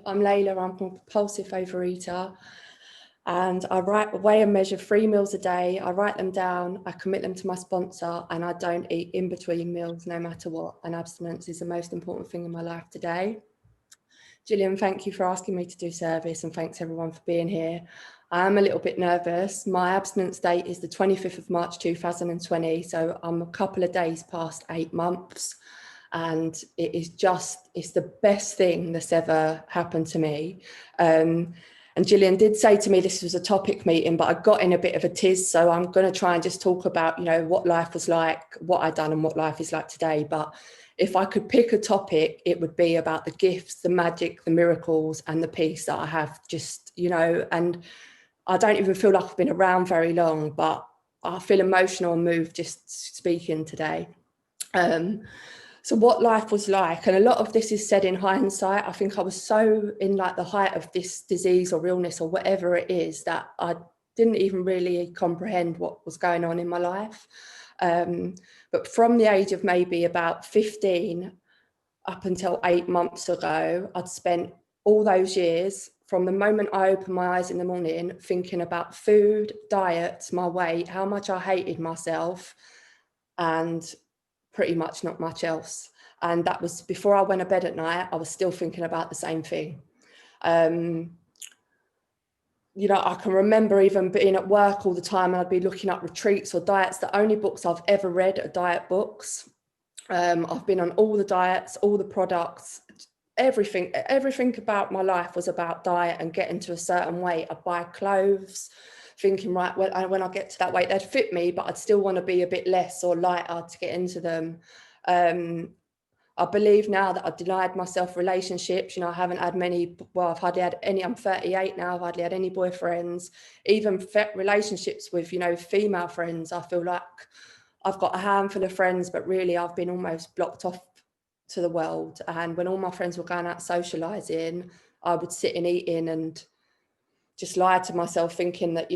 I'm Layla, I'm a compulsive overeater, and I weigh and measure 3 meals a day. I write them down, I commit them to my sponsor, and I don't eat in between meals no matter what. And abstinence is the most important thing in my life today. Gillian, thank you for asking me to do service, and thanks everyone for being here. I'm a little bit nervous. My abstinence date is the 25th of March 2020, so I'm a couple of days past 8 months. And it's the best thing that's ever happened to me. And Gillian did say to me this was a topic meeting, but I got in a bit of a tiz, so I'm going to try and just talk about, what life was like, what I'd done and what life is like today. But if I could pick a topic, it would be about the gifts, the magic, the miracles, and the peace that I have and I don't even feel like I've been around very long, but I feel emotional and moved just speaking today. So what life was like, and a lot of this is said in hindsight. I think I was so in the height of this disease or illness or whatever it is that I didn't even really comprehend what was going on in my life. But from the age of maybe about 15 up until 8 months ago, I'd spent all those years from the moment I opened my eyes in the morning thinking about food, diet, my weight, how much I hated myself, and pretty much not much else. And that was before I went to bed at night. I was still thinking about the same thing. I can remember even being at work all the time and I'd be looking up retreats or diets. The only books I've ever read are diet books. I've been on all the diets, all the products, everything about my life was about diet and getting to a certain weight. I'd buy clothes thinking, right, well, when I get to that weight, they'd fit me, but I'd still want to be a bit less or lighter to get into them. I believe now that I've denied myself relationships. I haven't had many, I've hardly had any. I'm 38 now, I've hardly had any boyfriends, even relationships with, female friends. I feel like I've got a handful of friends, but really I've been almost blocked off to the world. And when all my friends were going out socializing, I would sit and eating and just lie to myself thinking that,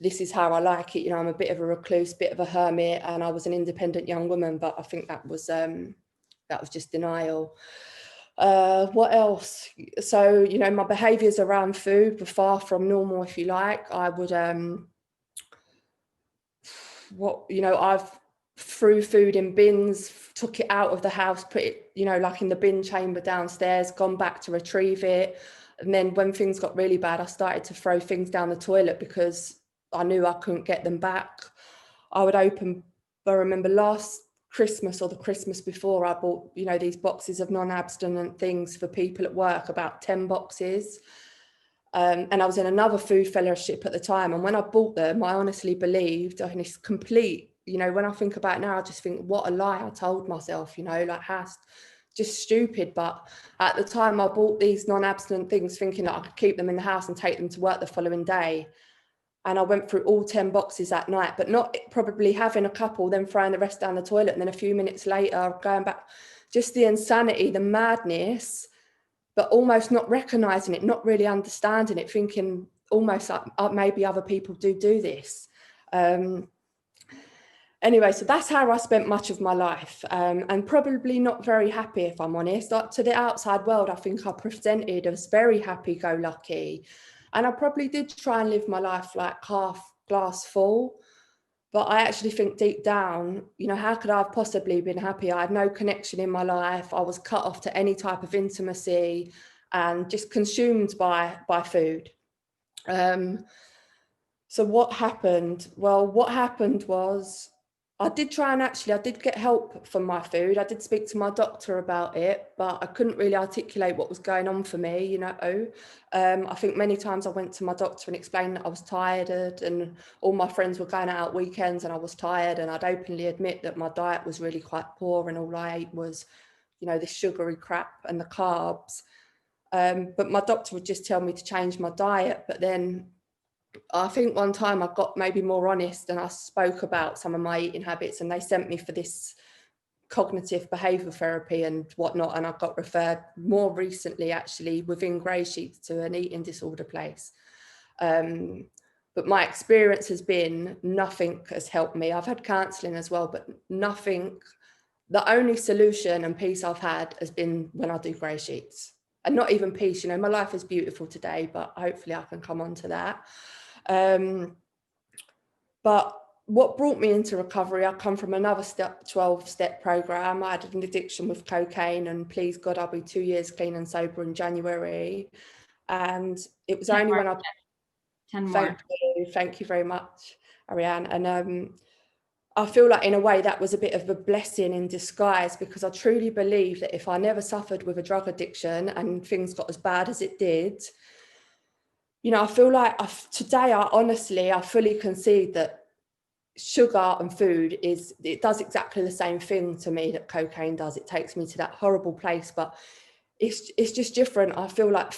this is how I like it. I'm a bit of a recluse, bit of a hermit, and I was an independent young woman, but I think that was just denial. What else? So, my behaviours around food were far from normal, if you like. I would, I've threw food in bins, took it out of the house, put it, like in the bin chamber downstairs, gone back to retrieve it. And then when things got really bad, I started to throw things down the toilet because I knew I couldn't get them back. I remember last Christmas or the Christmas before, I bought, these boxes of non-abstinent things for people at work, about 10 boxes. And I was in another food fellowship at the time. And when I bought them, I honestly believed, and it's complete, when I think about it now, I just think, what a lie I told myself, just stupid. But at the time I bought these non-abstinent things thinking that I could keep them in the house and take them to work the following day. And I went through all 10 boxes that night, but not probably having a couple, then throwing the rest down the toilet. And then a few minutes later, going back, just the insanity, the madness, but almost not recognizing it, not really understanding it, thinking almost like maybe other people do this. Anyway, so that's how I spent much of my life, and probably not very happy, if I'm honest. Like, to the outside world, I think I presented as very happy-go-lucky, and I probably did try and live my life like half glass full. But I actually think deep down, how could I have possibly been happy? I had no connection in my life. I was cut off to any type of intimacy and just consumed by food. So what happened? Well, what happened was I did get help from my food. I did speak to my doctor about it, but I couldn't really articulate what was going on for me, I think many times I went to my doctor and explained that I was tired, and all my friends were going out weekends and I was tired, and I'd openly admit that my diet was really quite poor and all I ate was, this sugary crap and the carbs. But my doctor would just tell me to change my diet. But then I think one time I got maybe more honest and I spoke about some of my eating habits, and they sent me for this cognitive behavioural therapy and whatnot, and I got referred more recently actually within GreySheeters to an eating disorder place. But my experience has been nothing has helped me. I've had counselling as well, but nothing. The only solution and peace I've had has been when I do GreySheeters. and not even peace. You know, my life is beautiful today, but hopefully I can come on to that. But what brought me into recovery, I come from another 12-step program. I had an addiction with cocaine, and please God, I'll be 2 years clean and sober in January. And it was only when I... 10 more. Thank you very much, Ariane. And I feel like in a way that was a bit of a blessing in disguise, because I truly believe that if I never suffered with a drug addiction and things got as bad as it did, you know, I feel like today I fully concede that sugar and food it does exactly the same thing to me that cocaine does. It takes me to that horrible place, but it's just different. I feel like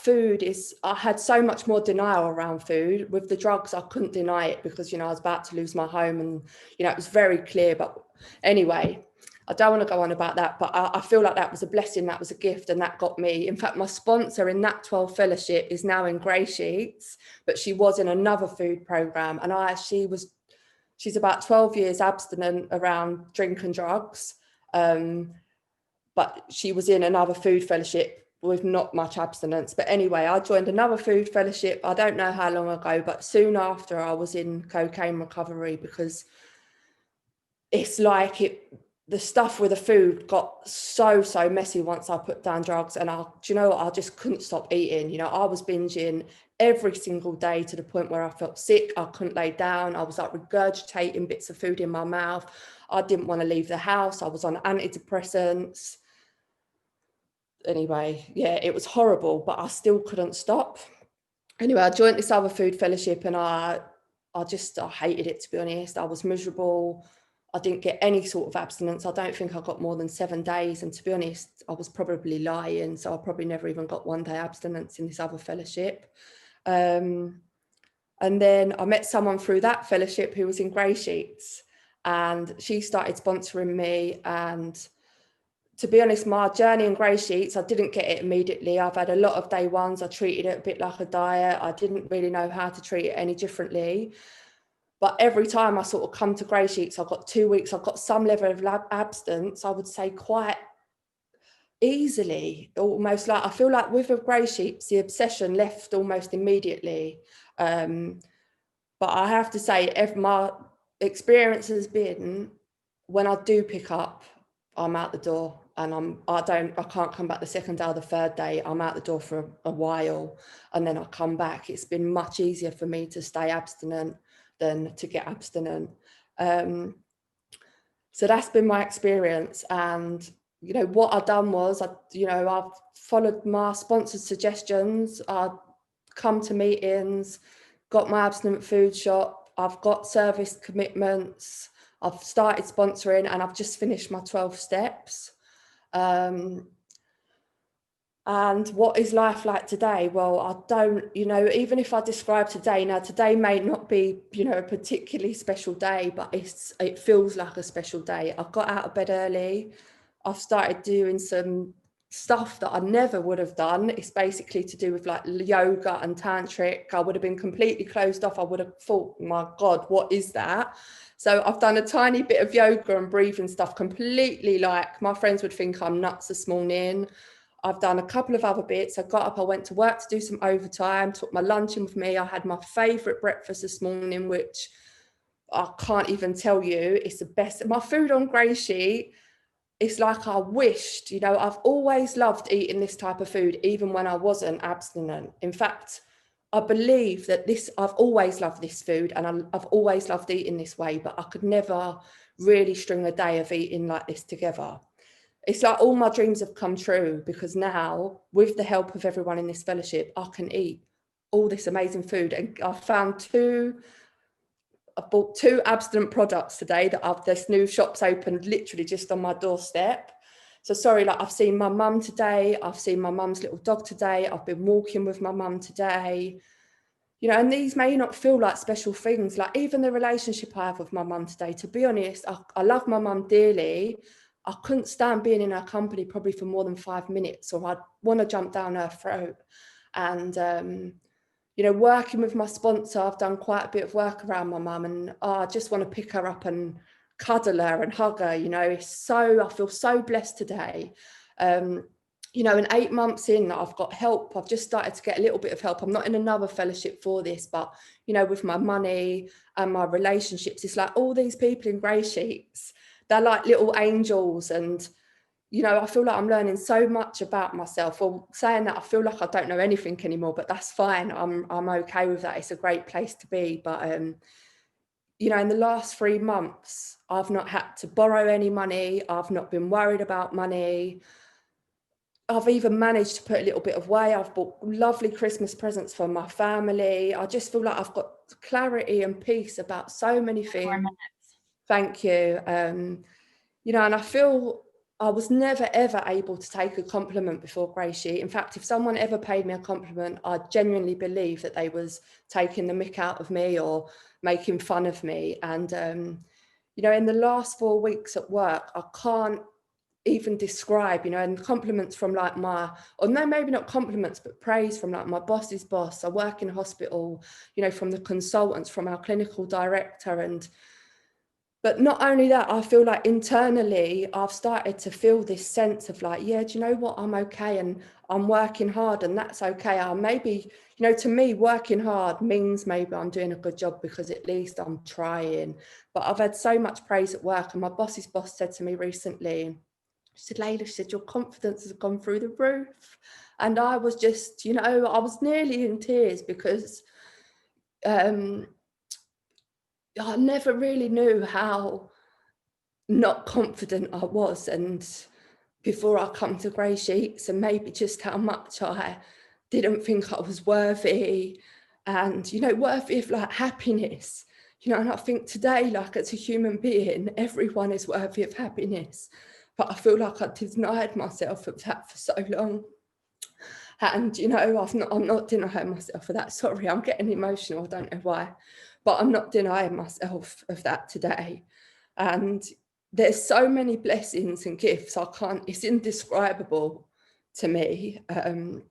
I had so much more denial around food. With the drugs, I couldn't deny it because, you know, I was about to lose my home, and, you know, it was very clear. But anyway, I don't want to go on about that, but I feel like that was a blessing, that was a gift, and that got me. In fact, my sponsor in that 12 fellowship is now in GreySheeters, but she was in another food program, and she's about 12 years abstinent around drink and drugs. But she was in another food fellowship with not much abstinence. But anyway, I joined another food fellowship, I don't know how long ago, but soon after I was in cocaine recovery, because it's like the stuff with the food got so messy once I put down drugs. And do you know what? I just couldn't stop eating. You know, I was binging every single day to the point where I felt sick. I couldn't lay down. I was like regurgitating bits of food in my mouth. I didn't want to leave the house. I was on antidepressants. Anyway, yeah, it was horrible, but I still couldn't stop. Anyway, I joined this other food fellowship, and I hated it, to be honest. I was miserable. I didn't get any sort of abstinence. I don't think I got more than 7 days. And to be honest, I was probably lying. So I probably never even got 1 day abstinence in this other fellowship. And then I met someone through that fellowship who was in GreySheeters, and she started sponsoring me. And to be honest, my journey in GreySheeters, I didn't get it immediately. I've had a lot of day ones. I treated it a bit like a diet. I didn't really know how to treat it any differently. But every time I sort of come to GreySheeters, I've got 2 weeks, I've got some level of abstinence, I would say quite easily, almost. Like, I feel like with the GreySheeters, the obsession left almost immediately. But I have to say, my experience has been, when I do pick up, I'm out the door, and I can't come back the second day or the third day. I'm out the door for a while, and then I come back. It's been much easier for me to stay abstinent than to get abstinent. So that's been my experience. And, you know, what I've done was, I've followed my sponsor's suggestions. I've come to meetings, got my abstinent food shop. I've got service commitments. I've started sponsoring, and I've just finished my 12 steps. And what is life like today? Well, I don't, even if I describe today, now today may not be, a particularly special day, but it feels like a special day. I've got out of bed early. I've started doing some stuff that I never would have done. It's basically to do with like yoga and tantric. I would have been completely closed off. I would have thought, my God, what is that? So I've done a tiny bit of yoga and breathing stuff, completely, like, my friends would think I'm nuts this morning. I've done a couple of other bits. I got up, I went to work to do some overtime, took my lunch in with me. I had my favourite breakfast this morning, which I can't even tell you. It's the best. My food on GreySheet, it's like I wished, I've always loved eating this type of food, even when I wasn't abstinent. In fact, I believe that I've always loved this food, and I've always loved eating this way, but I could never really string a day of eating like this together. It's like all my dreams have come true, because now, with the help of everyone in this fellowship, I can eat all this amazing food. And I bought 2 abstinent products today this new shop's opened literally just on my doorstep. So sorry, like, I've seen my mum today. I've seen my mum's little dog today. I've been walking with my mum today. And these may not feel like special things, like even the relationship I have with my mum today. To be honest, I love my mum dearly. I couldn't stand being in her company probably for more than 5 minutes, or I'd want to jump down her throat. And, working with my sponsor, I've done quite a bit of work around my mum, and I just want to pick her up and cuddle her and hug her. I feel so blessed today. you know, and 8 months in, I've got help. I've just started to get a little bit of help. I'm not in another fellowship for this, but, you know, with my money and my relationships, it's like all these people in Grey Sheets, they're like little angels. And, you know, I feel like I'm learning so much about myself. Or saying that, I feel like I don't know anything anymore, but that's fine. I'm okay with that. It's a great place to be. But, you know, in the last 3 months, I've not had to borrow any money. I've not been worried about money. I've even managed to put a little bit away. I've bought lovely Christmas presents for my family. I just feel like I've got clarity and peace about so many things. Thank you. You know, and I feel I was never, ever able to take a compliment before Grey Sheet. In fact, if someone ever paid me a compliment, I genuinely believe that they was taking the mick out of me or making fun of me. And, you know, in the last 4 weeks at work, I can't even describe, you know, and compliments from like or no, maybe not compliments, but praise from like my boss's boss. I work in a hospital, you know, from the consultants, from our clinical director. But not only that, I feel like internally I've started to feel this sense of like, yeah, do you know what? I'm okay and I'm working hard and that's okay. I maybe, you know, to me, working hard means maybe I'm doing a good job because at least I'm trying. But I've had so much praise at work, and my boss's boss said to me recently, she said, Layla, she said, your confidence has gone through the roof. And I was just, you know, I was nearly in tears because I never really knew how not confident I was. And before I come to Grey Sheets, and maybe just how much I didn't think I was worthy and, you know, worthy of like happiness. You know, and I think today, like as a human being, everyone is worthy of happiness. But I feel like I denied myself of that for so long. And, you know, I'm not denying myself for that. Sorry, I'm getting emotional. I don't know why. But I'm not denying myself of that today. And there's so many blessings and gifts. It's indescribable to me. And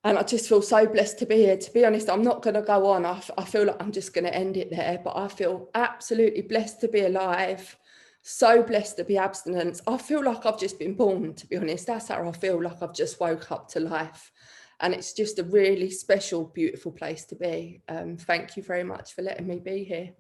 I just feel so blessed to be here. To be honest, I'm not going to go on. I feel like I'm just going to end it there. But I feel absolutely blessed to be alive. So blessed to be abstinent. I feel like I've just been born, to be honest. That's how I feel, like I've just woke up to life. And it's just a really special, beautiful place to be. Thank you very much for letting me be here.